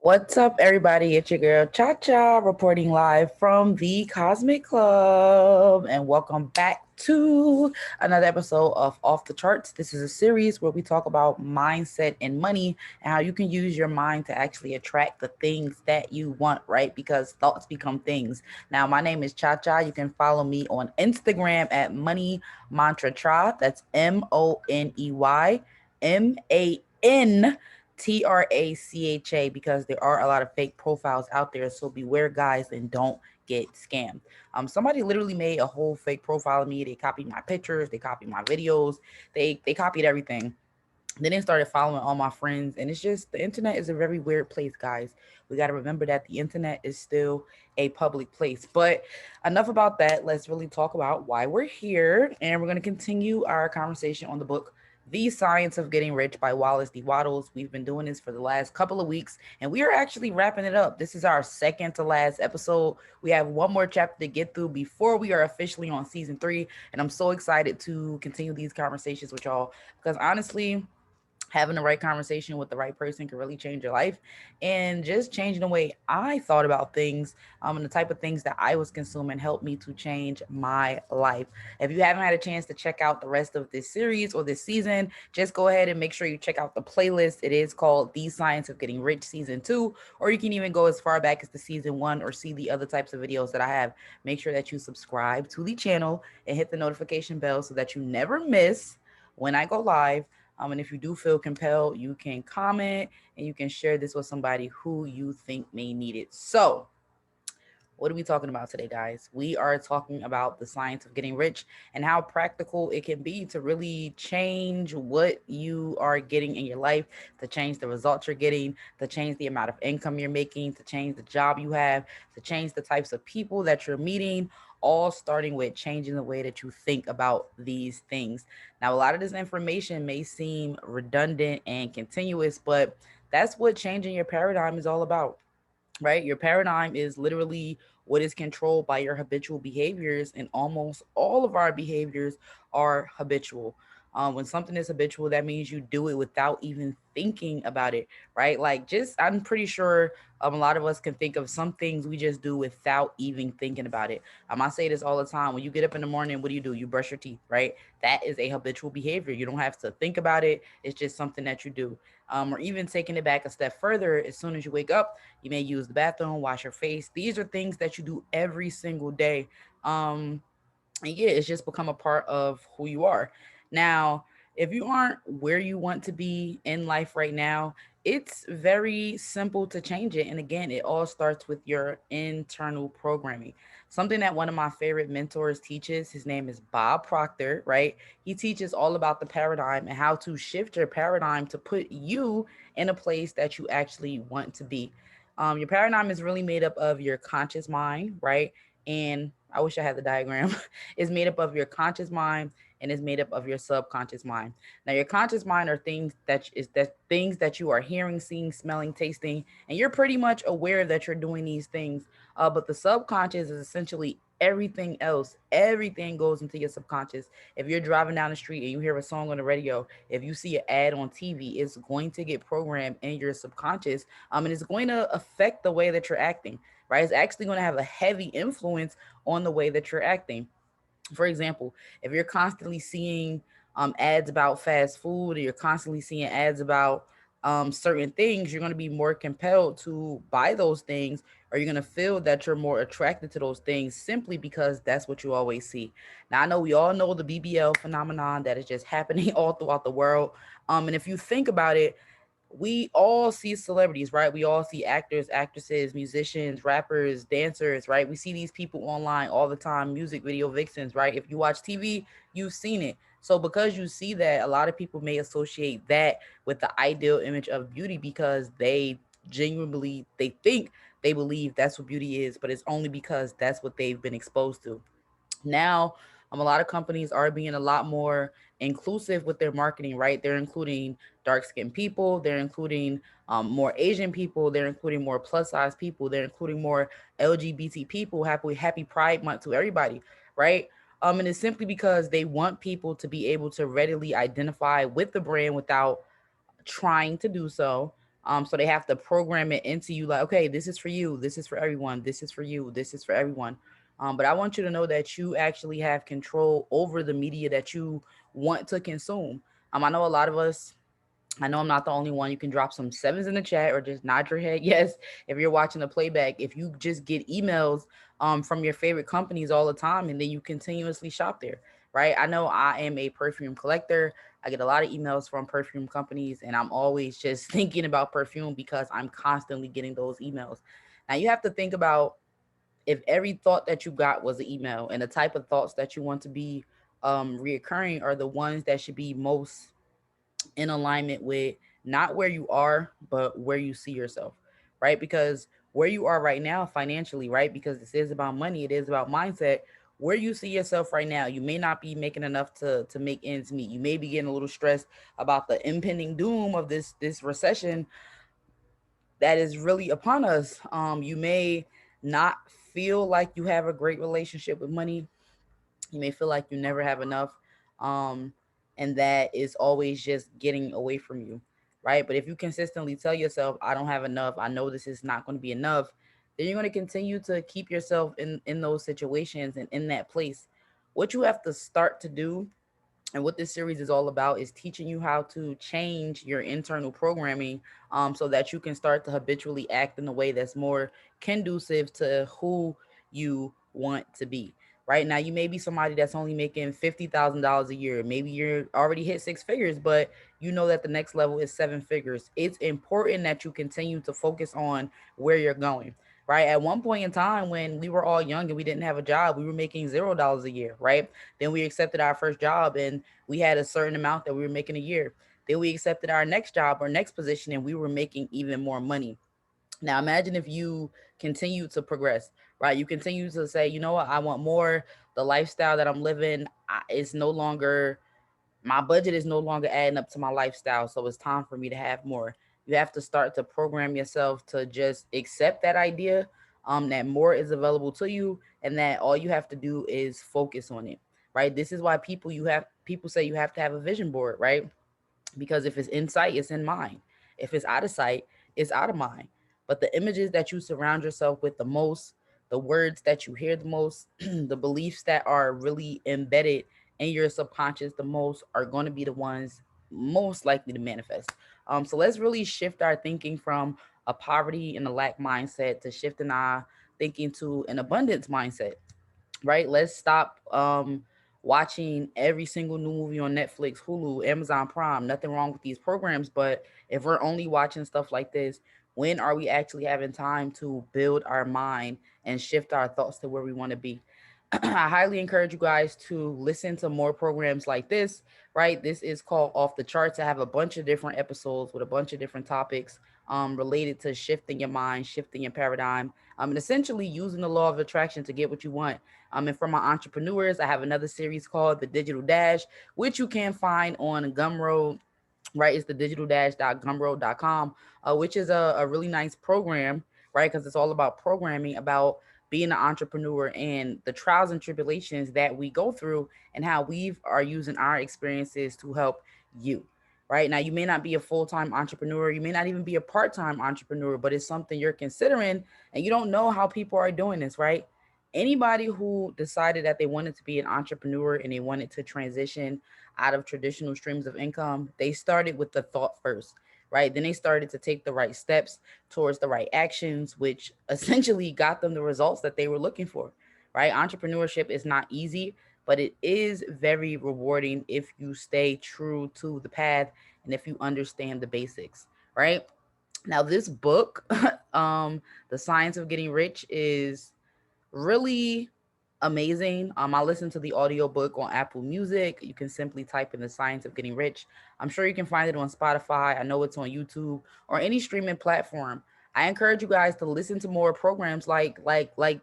What's up, everybody? It's your girl Cha Cha reporting live from the Cosmic Club, and welcome back to another episode of Off the Charts. This is a series where we talk about mindset and money and how you can use your mind to actually attract the things that you want, right? Because thoughts become things. Now, my name is Cha Cha. You can follow me on Instagram at Money Mantra Tra. That's MoneyManTracha, because there are a lot of fake profiles out there. So beware, guys, and don't get scammed. Somebody literally made a whole fake profile of me. They copied my pictures, they copied my videos, they copied everything. Then they started following all my friends, and it's just the internet is a very weird place, guys. We got to remember that the internet is still a public place. But enough about that. Let's really talk about why we're here, and we're going to continue our conversation on the book The Science of Getting Rich by Wallace D. Wattles. We've been doing this for the last couple of weeks, and we are actually wrapping it up. This is our second to last episode. We have one more chapter to get through before we are officially on season 3, and I'm so excited to continue these conversations with y'all because honestly, having the right conversation with the right person can really change your life, and just changing the way I thought about things, and the type of things that I was consuming helped me to change my life. If you haven't had a chance to check out the rest of this series or this season, just go ahead and make sure you check out the playlist. It is called The Science of Getting Rich Season 2, or you can even go as far back as the season 1 or see the other types of videos that I have. Make sure that you subscribe to the channel and hit the notification bell so that you never miss when I go live. And if you do feel compelled, you can comment and you can share this with somebody who you think may need it. So, what are we talking about today, guys? We are talking about the science of getting rich and how practical it can be to really change what you are getting in your life, to change the results you're getting, to change the amount of income you're making, to change the job you have, to change the types of people that you're meeting, all starting with changing the way that you think about these things. Now, a lot of this information may seem redundant and continuous, but that's what changing your paradigm is all about, right? Your paradigm is literally what is controlled by your habitual behaviors, and almost all of our behaviors are habitual. When something is habitual, that means you do it without even thinking about it, right? Like, just I'm pretty sure a lot of us can think of some things we just do without even thinking about it. I say this all the time. When you get up in the morning, what do? You brush your teeth, right? That is a habitual behavior. You don't have to think about it. It's just something that you do. Or even taking it back a step further, as soon as you wake up, you may use the bathroom, wash your face. These are things that you do every single day. Um, and yeah, it's just become a part of who you are. Now, if you aren't where you want to be in life right now, it's very simple to change it. And again, it all starts with your internal programming. Something that one of my favorite mentors teaches, his name is Bob Proctor, right? He teaches all about the paradigm and how to shift your paradigm to put you in a place that you actually want to be. Your paradigm is really made up of your conscious mind, right? And I wish I had the diagram. Is made up of your conscious mind and is made up of your subconscious mind. Now, your conscious mind are things that you are hearing, seeing, smelling, tasting, and you're pretty much aware that you're doing these things. But the subconscious is essentially everything else. Everything goes into your subconscious. If you're driving down the street and you hear a song on the radio, if you see an ad on TV, it's going to get programmed in your subconscious, and it's going to affect the way that you're acting, right? It's actually going to have a heavy influence on the way that you're acting. For example, if you're constantly seeing ads about fast food, or you're constantly seeing ads about certain things, you're going to be more compelled to buy those things, or you're going to feel that you're more attracted to those things simply because that's what you always see. Now, I know we all know the BBL phenomenon that is just happening all throughout the world. And if you think about it, we all see celebrities, right? We all see actors, actresses, musicians, rappers, dancers, right? We see these people online all the time, music video vixens, right? If you watch TV, you've seen it. So because you see that, a lot of people may associate that with the ideal image of beauty because they think they believe that's what beauty is, but it's only because that's what they've been exposed to. Now, a lot of companies are being a lot more inclusive with their marketing, right? They're including dark skinned people, they're including more Asian people, they're including more plus size people, they're including more LGBT people. Happy Pride Month to everybody, right? And it's simply because they want people to be able to readily identify with the brand without trying to do so, So they have to program it into you like, okay, this is for you, this is for everyone, this is for you, this is for everyone. But I want you to know that you actually have control over the media that you want to consume. I know a lot of us, I know I'm not the only one. You can drop some sevens in the chat or just nod your head. Yes, if you're watching the playback, if you just get emails from your favorite companies all the time and then you continuously shop there, right? I know I am a perfume collector. I get a lot of emails from perfume companies and I'm always just thinking about perfume because I'm constantly getting those emails. Now you have to think about if every thought that you got was an email and the type of thoughts that you want to be reoccurring are the ones that should be most in alignment with not where you are, but where you see yourself, right? Because where you are right now financially, right? Because this is about money, it is about mindset. Where you see yourself right now, you may not be making enough to make ends meet. You may be getting a little stressed about the impending doom of this recession that is really upon us. You may not feel like you have a great relationship with money. You may feel like you never have enough, um, and that is always just getting away from you, right? But if you consistently tell yourself, I don't have enough, I know this is not going to be enough, then you're going to continue to keep yourself in those situations and in that place. What you have to start to do, and what this series is all about, is teaching you how to change your internal programming, so that you can start to habitually act in a way that's more conducive to who you want to be. Right now, you may be somebody that's only making $50,000 a year. Maybe you're already hit six figures, but you know that the next level is seven figures. It's important that you continue to focus on where you're going. Right. At one point in time, when we were all young and we didn't have a job, we were making $0 a year. Right. Then we accepted our first job and we had a certain amount that we were making a year. Then we accepted our next job or next position and we were making even more money. Now imagine if you continue to progress, right? You continue to say, you know what, I want more. The lifestyle that I'm living is no longer, my budget is no longer adding up to my lifestyle. So it's time for me to have more. You have to start to program yourself to just accept that idea, that more is available to you and that all you have to do is focus on it. Right. This is why people say you have to have a vision board, right? Because if it's in sight, it's in mind. If it's out of sight, it's out of mind. But the images that you surround yourself with the most, the words that you hear the most, the beliefs that are really embedded in your subconscious the most are going to be the ones most likely to manifest. So let's really shift our thinking from a poverty and a lack mindset to shifting our thinking to an abundance mindset, right? Let's stop watching every single new movie on Netflix, Hulu, Amazon Prime. Nothing wrong with these programs, but if we're only watching stuff like this, when are we actually having time to build our mind and shift our thoughts to where we want to be? I highly encourage you guys to listen to more programs like this, right? This is called Off the Charts. I have a bunch of different episodes with a bunch of different topics related to shifting your mind, shifting your paradigm, and essentially using the law of attraction to get what you want. And for my entrepreneurs, I have another series called The Digital Dash, which you can find on Gumroad, right? It's the digital-gumroad.com, which is a really nice program, right? Because it's all about programming, about being an entrepreneur and the trials and tribulations that we go through and how we are using our experiences to help you. Right now, you may not be a full time entrepreneur, you may not even be a part time entrepreneur, but it's something you're considering and you don't know how people are doing this, right? Anybody who decided that they wanted to be an entrepreneur and they wanted to transition out of traditional streams of income, they started with the thought first, right? Then they started to take the right steps towards the right actions, which essentially got them the results that they were looking for, right? Entrepreneurship is not easy, but it is very rewarding if you stay true to the path and if you understand the basics, right? Now, this book, The Science of Getting Rich, is really amazing. I listened to the audiobook on Apple Music. You can simply type in The Science of Getting Rich. I'm sure you can find it on Spotify. I know it's on YouTube or any streaming platform. I encourage you guys to listen to more programs like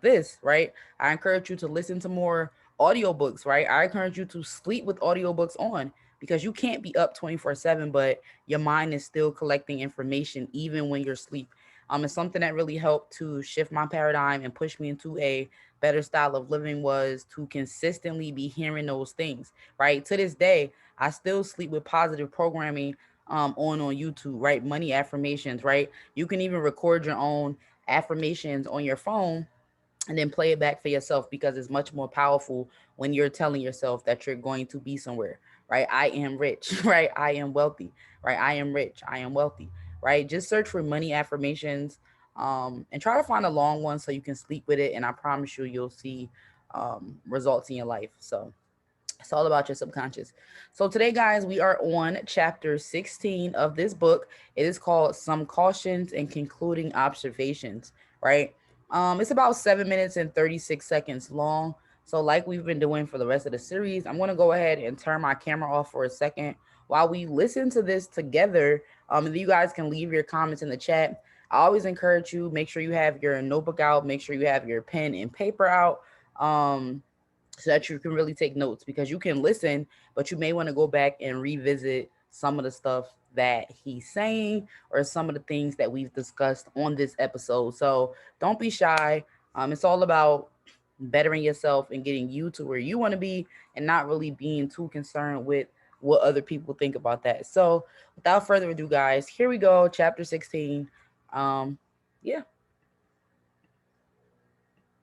this, right? I encourage you to listen to more audiobooks, right? I encourage you to sleep with audiobooks on because you can't be up 24/7, but your mind is still collecting information even when you're asleep. It's something that really helped to shift my paradigm and push me into a better style of living was to consistently be hearing those things, right? To this day, I still sleep with positive programming on YouTube, right? Money affirmations, right? You can even record your own affirmations on your phone and then play it back for yourself, because it's much more powerful when you're telling yourself that you're going to be somewhere, right? I am rich, right? I am wealthy, right? I am rich, I am wealthy, right? Just search for money affirmations, and try to find a long one so you can sleep with it, and I promise you, you'll see results in your life. So it's all about your subconscious. So today, guys, we are on chapter 16 of this book. It is called Some Cautions and Concluding Observations, right? It's about 7 minutes and 36 seconds long. So, like we've been doing for the rest of the series, I'm going to go ahead and turn my camera off for a second while we listen to this together. And you guys can leave your comments in the chat. I always encourage you, make sure you have your notebook out, make sure you have your pen and paper out. So that you can really take notes, because you can listen, but you may want to go back and revisit some of the stuff that he's saying or some of the things that we've discussed on this episode. So don't be shy. It's all about bettering yourself and getting you to where you want to be, and not really being too concerned with what other people think about that. So without further ado, guys, here we go. Chapter 16. Yeah.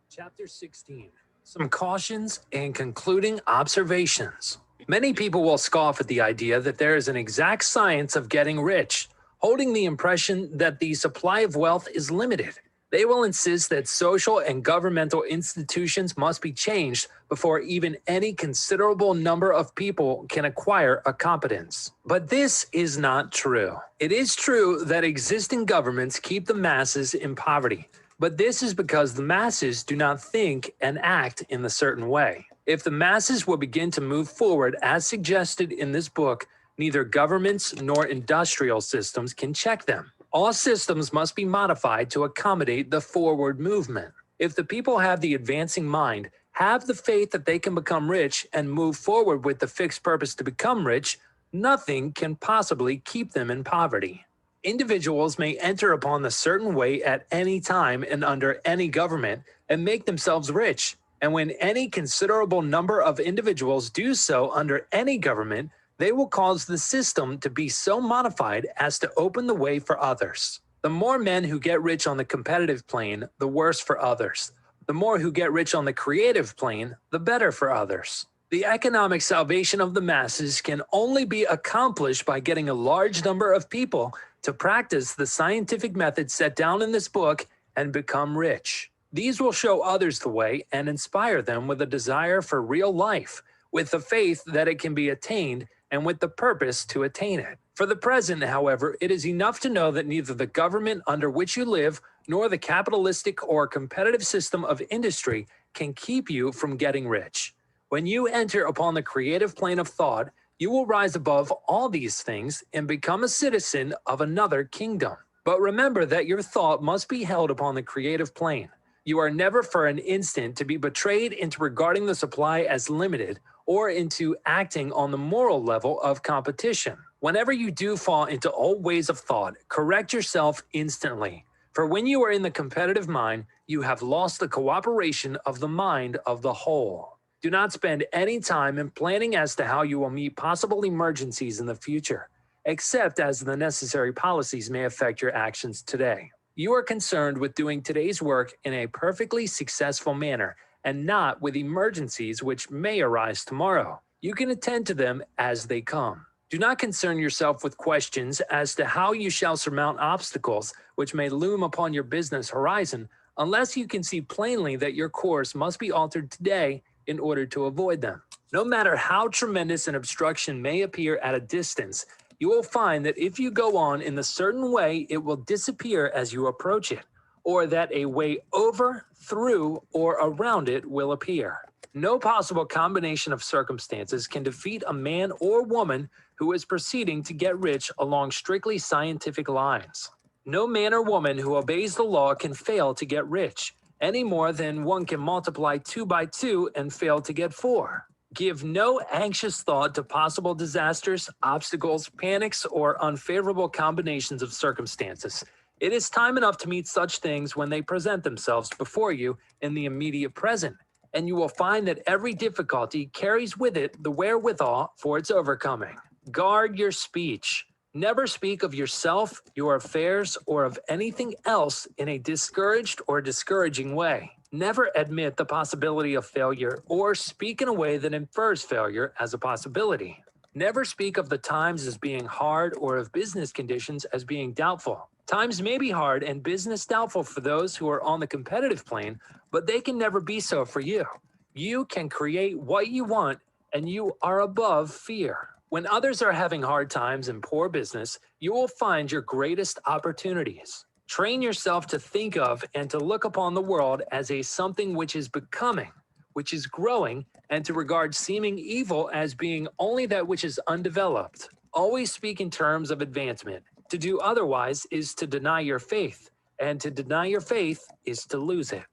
Chapter 16. Some cautions and concluding observations. Many people will scoff at the idea that there is an exact science of getting rich, holding the impression that the supply of wealth is limited. They will insist that social and governmental institutions must be changed before even any considerable number of people can acquire a competence. But this is not true. It is true that existing governments keep the masses in poverty, but this is because the masses do not think and act in a certain way. If the masses will begin to move forward as suggested in this book, neither governments nor industrial systems can check them. All systems must be modified to accommodate the forward movement. If the people have the advancing mind, have the faith that they can become rich, and move forward with the fixed purpose to become rich, nothing can possibly keep them in poverty. Individuals may enter upon the certain way at any time and under any government and make themselves rich. And when any considerable number of individuals do so under any government, they will cause the system to be so modified as to open the way for others. The more men who get rich on the competitive plane, the worse for others. The more who get rich on the creative plane, the better for others. The economic salvation of the masses can only be accomplished by getting a large number of people to practice the scientific methods set down in this book and become rich. These will show others the way and inspire them with a desire for real life, with the faith that it can be attained, and with the purpose to attain it. For the present, however, it is enough to know that neither the government under which you live nor the capitalistic or competitive system of industry can keep you from getting rich. When you enter upon the creative plane of thought, you will rise above all these things and become a citizen of another kingdom. But remember that your thought must be held upon the creative plane. You are never for an instant to be betrayed into regarding the supply as limited or into acting on the moral level of competition. Whenever you do fall into old ways of thought, correct yourself instantly. For when you are in the competitive mind, you have lost the cooperation of the mind of the whole. Do not spend any time in planning as to how you will meet possible emergencies in the future, except as the necessary policies may affect your actions today. You are concerned with doing today's work in a perfectly successful manner, and not with emergencies which may arise tomorrow. You can attend to them as they come. Do not concern yourself with questions as to how you shall surmount obstacles which may loom upon your business horizon, unless you can see plainly that your course must be altered today in order to avoid them. No matter how tremendous an obstruction may appear at a distance, you will find that if you go on in a certain way, it will disappear as you approach it, or that a way over, through, or around it will appear. No possible combination of circumstances can defeat a man or woman who is proceeding to get rich along strictly scientific lines. No man or woman who obeys the law can fail to get rich, any more than one can multiply 2 by 2 and fail to get 4. Give no anxious thought to possible disasters, obstacles, panics, or unfavorable combinations of circumstances. It is time enough to meet such things when they present themselves before you in the immediate present, and you will find that every difficulty carries with it the wherewithal for its overcoming. Guard your speech. Never speak of yourself, your affairs, or of anything else in a discouraged or discouraging way. Never admit the possibility of failure or speak in a way that infers failure as a possibility. Never speak of the times as being hard or of business conditions as being doubtful. Times may be hard and business doubtful for those who are on the competitive plane, but they can never be so for you. You can create what you want, and you are above fear. When others are having hard times and poor business, you will find your greatest opportunities. Train yourself to think of and to look upon the world as a something which is becoming, which is growing, and to regard seeming evil as being only that which is undeveloped. Always speak in terms of advancement. To do otherwise is to deny your faith, and to deny your faith is to lose it.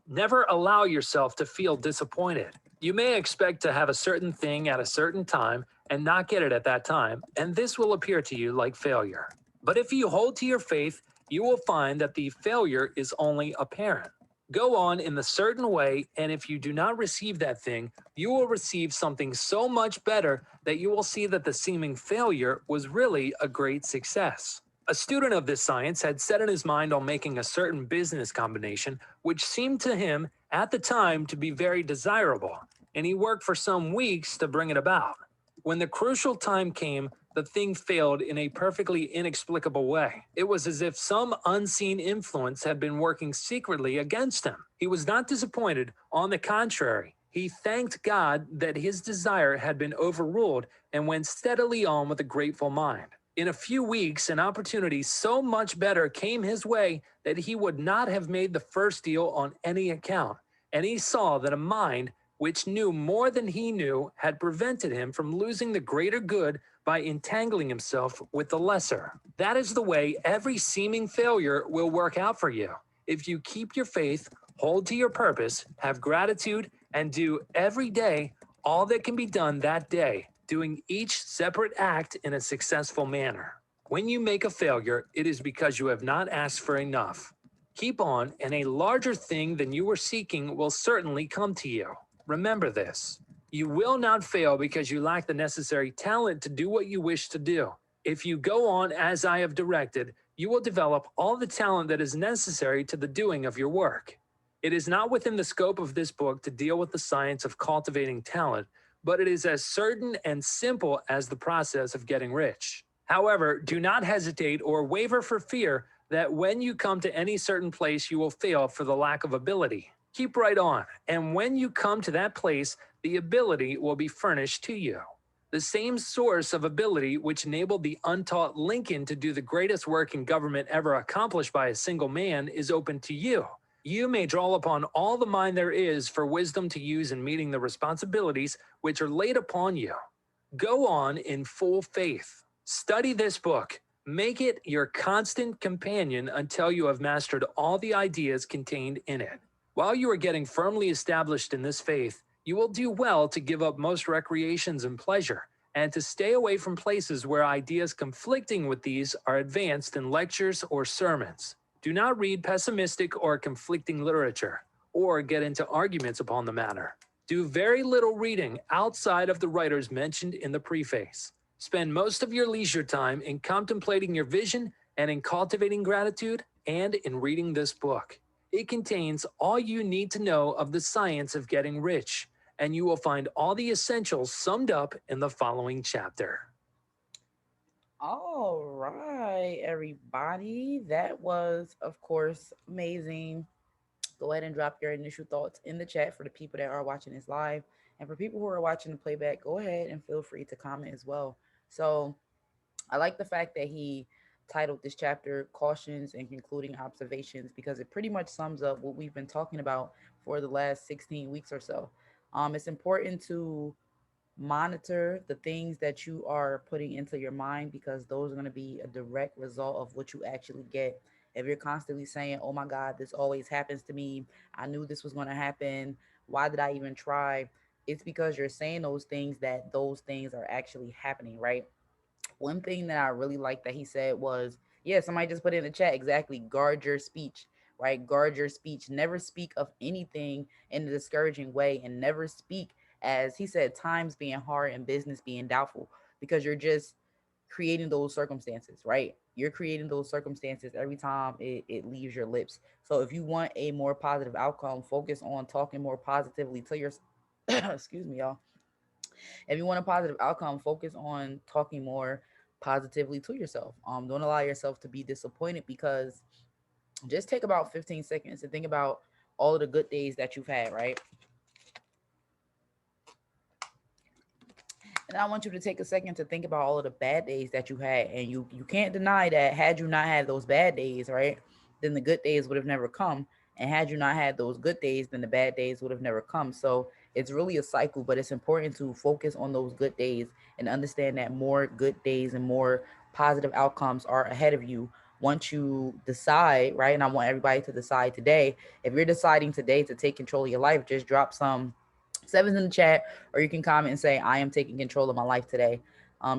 Never allow yourself to feel disappointed. You may expect to have a certain thing at a certain time and not get it at that time, and this will appear to you like failure. But if you hold to your faith, you will find that the failure is only apparent. Go on in the certain way, and if you do not receive that thing, you will receive something so much better that you will see that the seeming failure was really a great success. A student of this science had set in his mind on making a certain business combination which seemed to him at the time to be very desirable, and he worked for some weeks to bring it about. When the crucial time came, the thing failed in a perfectly inexplicable way. It was as if some unseen influence had been working secretly against him. He was not disappointed. On the contrary, he thanked God that his desire had been overruled and went steadily on with a grateful mind. In a few weeks, an opportunity so much better came his way that he would not have made the first deal on any account, and he saw that a mind which knew more than he knew had prevented him from losing the greater good by entangling himself with the lesser. That is the way every seeming failure will work out for you. If you keep your faith, hold to your purpose, have gratitude, and do every day all that can be done that day, doing each separate act in a successful manner. When you make a failure, it is because you have not asked for enough. Keep on, and a larger thing than you were seeking will certainly come to you. Remember this. You will not fail because you lack the necessary talent to do what you wish to do. If you go on as I have directed, you will develop all the talent that is necessary to the doing of your work. It is not within the scope of this book to deal with the science of cultivating talent, but it is as certain and simple as the process of getting rich. However, do not hesitate or waver for fear that when you come to any certain place you will fail for the lack of ability. Keep right on, and when you come to that place, the ability will be furnished to you. The same source of ability which enabled the untaught Lincoln to do the greatest work in government ever accomplished by a single man is open to you. You may draw upon all the mind there is for wisdom to use in meeting the responsibilities which are laid upon you. Go on in full faith. Study this book. Make it your constant companion until you have mastered all the ideas contained in it. While you are getting firmly established in this faith, you will do well to give up most recreations and pleasure, and to stay away from places where ideas conflicting with these are advanced in lectures or sermons. Do not read pessimistic or conflicting literature, or get into arguments upon the matter. Do very little reading outside of the writers mentioned in the preface. Spend most of your leisure time in contemplating your vision and in cultivating gratitude and in reading this book. It contains all you need to know of the science of getting rich, and you will find all the essentials summed up in the following chapter. All right, everybody. That was, of course, amazing. Go ahead and drop your initial thoughts in the chat for the people that are watching this live. And for people who are watching the playback, go ahead and feel free to comment as well. So I like the fact that he titled this chapter Cautions and Concluding Observations because it pretty much sums up what we've been talking about for the last 16 weeks or so. It's important to monitor the things that you are putting into your mind because those are going to be a direct result of what you actually get. If you're constantly saying, oh my God, this always happens to me, I knew this was going to happen, why did I even try? It's because you're saying those things that those things are actually happening, right? One thing that I really liked that he said was, yeah, somebody just put in the chat exactly, guard your speech, right? Guard your speech. Never speak of anything in a discouraging way and never speak as he said, times being hard and business being doubtful because you're just creating those circumstances, right? You're creating those circumstances every time it leaves your lips. So if you want a more positive outcome, focus on talking more positively to your excuse me, y'all. If you want a positive outcome, focus on talking more positively to yourself. Don't allow yourself to be disappointed, because just take about 15 seconds to think about all of the good days that you've had, right? And I want you to take a second to think about all of the bad days that you had. And you can't deny that had you not had those bad days, right? Then the good days would have never come. And had you not had those good days, then the bad days would have never come. So it's really a cycle, but it's important to focus on those good days and understand that more good days and more positive outcomes are ahead of you once you decide, right? And I want everybody to decide today. If you're deciding today to take control of your life, just drop some sevens in the chat, or you can comment and say, I am taking control of my life today.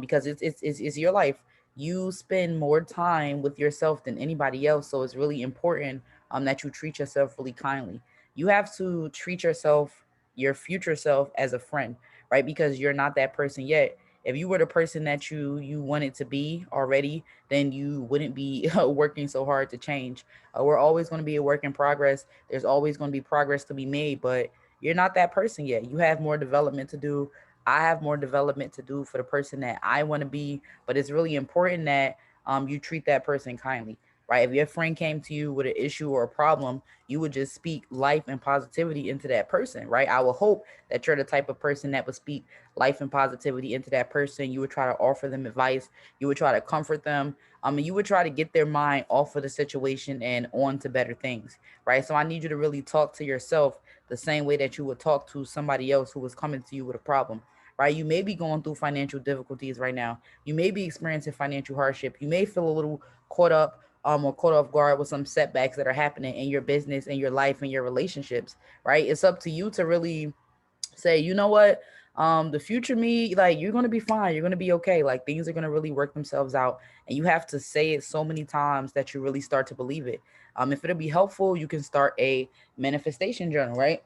Because it's your life. You spend more time with yourself than anybody else, so it's really important that you treat yourself really kindly. You have to treat yourself, your future self, as a friend, right? Because you're not that person yet. If you were the person that you wanted to be already, then you wouldn't be working so hard to change. We're always going to be a work in progress. There's always going to be progress to be made, but you're not that person yet. You have more development to do. I have more development to do for the person that I want to be. But it's really important that you treat that person kindly, right? If your friend came to you with an issue or a problem, you would just speak life and positivity into that person, right? I will hope that you're the type of person that would speak life and positivity into that person. You would try to offer them advice. You would try to comfort them. And you would try to get their mind off of the situation and on to better things, right? So I need you to really talk to yourself the same way that you would talk to somebody else who was coming to you with a problem, right? You may be going through financial difficulties right now. You may be experiencing financial hardship. You may feel a little caught up or caught off guard with some setbacks that are happening in your business, in your life, in your relationships, right? It's up to you to really say, you know what, the future me, like, you're gonna be fine, you're gonna be okay, like things are gonna really work themselves out. And you have to say it so many times that you really start to believe it. If it'll be helpful, you can start a manifestation journal, right?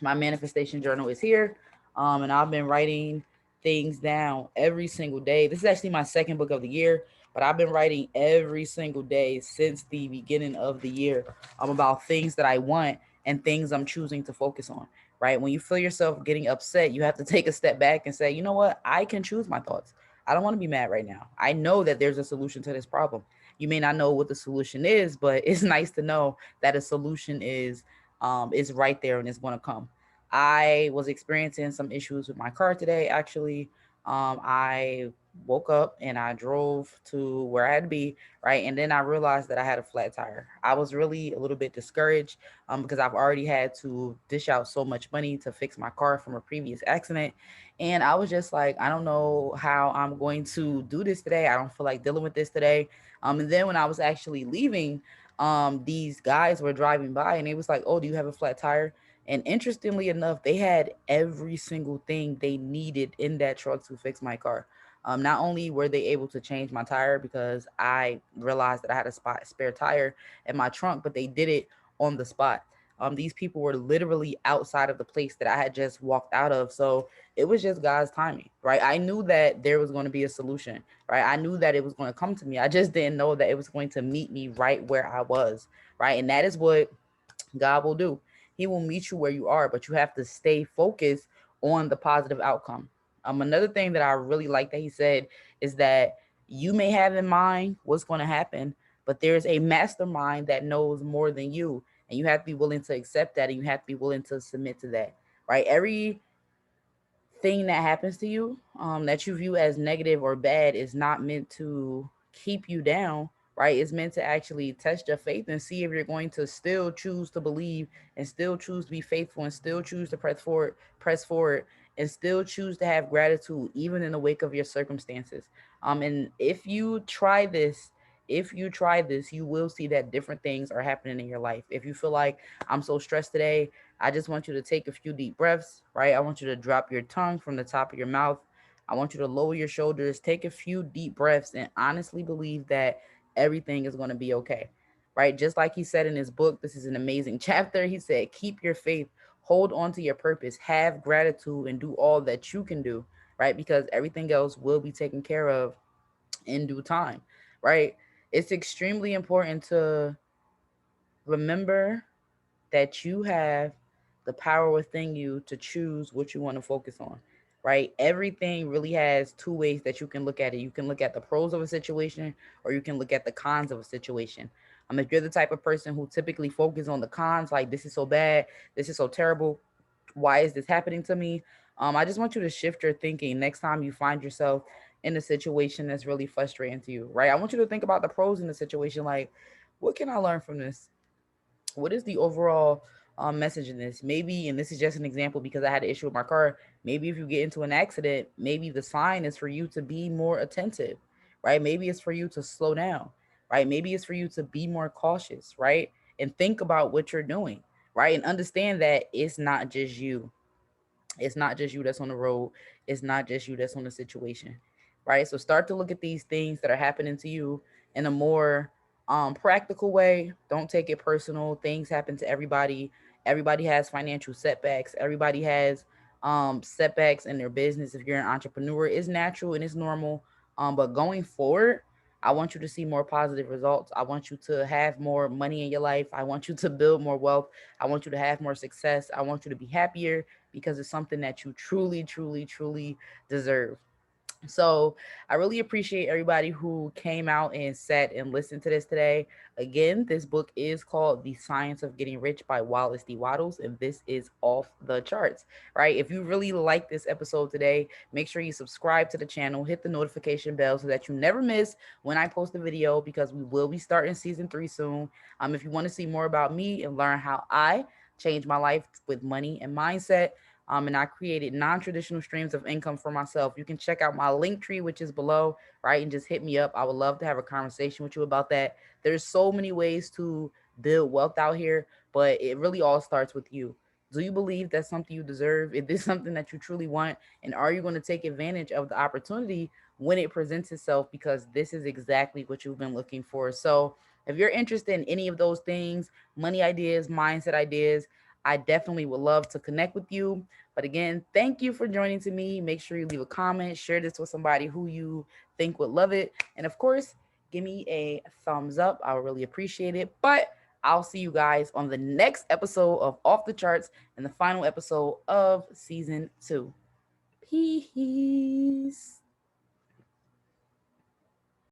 My manifestation journal is here. And I've been writing things down every single day. This is actually my second book of the year, but I've been writing every single day since the beginning of the year, about things that I want and things I'm choosing to focus on. Right? When you feel yourself getting upset, you have to take a step back and say, you know what? I can choose my thoughts. I don't want to be mad right now. I know that there's a solution to this problem. You may not know what the solution is, but it's nice to know that a solution is right there and it's going to come. I was experiencing some issues with my car today. Actually, I woke up and I drove to where I had to be, right? And then I realized that I had a flat tire. I was really a little bit discouraged, because I've already had to dish out so much money to fix my car from a previous accident. And I was just like, I don't know how I'm going to do this today. I don't feel like dealing with this today. And then when I was actually leaving, these guys were driving by and it was like, oh, do you have a flat tire? And interestingly enough, they had every single thing they needed in that truck to fix my car. Not only were they able to change my tire because I realized that I had a spare tire in my trunk, but they did it on the spot. These people were literally outside of the place that I had just walked out of. So it was just God's timing, right? I knew that there was going to be a solution, right? I knew that it was going to come to me. I just didn't know that it was going to meet me right where I was, right? And that is what God will do. He will meet you where you are, but you have to stay focused on the positive outcome. Another thing that I really like that he said is that you may have in mind what's going to happen, but there's a mastermind that knows more than you, and you have to be willing to accept that, and you have to be willing to submit to that. Right? Every thing that happens to you, that you view as negative or bad, is not meant to keep you down, right? It's meant to actually test your faith and see if you're going to still choose to believe and still choose to be faithful and still choose to press forward, and still choose to have gratitude even in the wake of your circumstances. And if you try this, you will see that different things are happening in your life. If you feel like, I'm so stressed today, I just want you to take a few deep breaths, right? I want you to drop your tongue from the top of your mouth. I want you to lower your shoulders, take a few deep breaths, and honestly believe that everything is going to be okay, right? Just like he said in his book, this is an amazing chapter. He said, keep your faith, hold on to your purpose, have gratitude, and do all that you can do, right? Because everything else will be taken care of in due time, right? It's extremely important to remember that you have the power within you to choose what you want to focus on, right? Everything really has two ways that you can look at it. You can look at the pros of a situation, or you can look at the cons of a situation. If you're the type of person who typically focus on the cons, like this is so bad, this is so terrible, why is this happening to me? I just want you to shift your thinking next time you find yourself in a situation that's really frustrating to you, right? I want you to think about the pros in the situation, like what can I learn from this? What is the overall message in this? Maybe, and this is just an example because I had an issue with my car. Maybe if you get into an accident, maybe the sign is for you to be more attentive, right? Maybe it's for you to slow down, right? Maybe it's for you to be more cautious, right? And think about what you're doing, right? And understand that it's not just you. It's not just you that's on the road. It's not just you that's on the situation, right? So start to look at these things that are happening to you in a more practical way. Don't take it personal. Things happen to everybody. Everybody has financial setbacks. Everybody has setbacks in their business. If you're an entrepreneur, it's natural and it's normal. But going forward, I want you to see more positive results. I want you to have more money in your life. I want you to build more wealth. I want you to have more success. I want you to be happier because it's something that you truly, truly, truly deserve. So I really appreciate everybody who came out and sat and listened to this today. Again, this book is called The Science of Getting Rich by Wallace D. Wattles, and this is off the charts, right? If you really like this episode today, make sure you subscribe to the channel, hit the notification bell so that you never miss when I post a video because we will be starting season 3 soon. If you want to see more about me and learn how I changed my life with money and mindset, and I created non-traditional streams of income for myself. You can check out my link tree, which is below, right? And just hit me up. I would love to have a conversation with you about that. There's so many ways to build wealth out here, but it really all starts with you. Do you believe that's something you deserve? Is this something that you truly want? And are you going to take advantage of the opportunity when it presents itself? Because this is exactly what you've been looking for. So if you're interested in any of those things, money ideas, mindset ideas, I definitely would love to connect with you. But again, thank you for joining to me. Make sure you leave a comment, share this with somebody who you think would love it. And of course, give me a thumbs up. I would really appreciate it. But I'll see you guys on the next episode of Off the Charts and the final episode of season 2. Peace.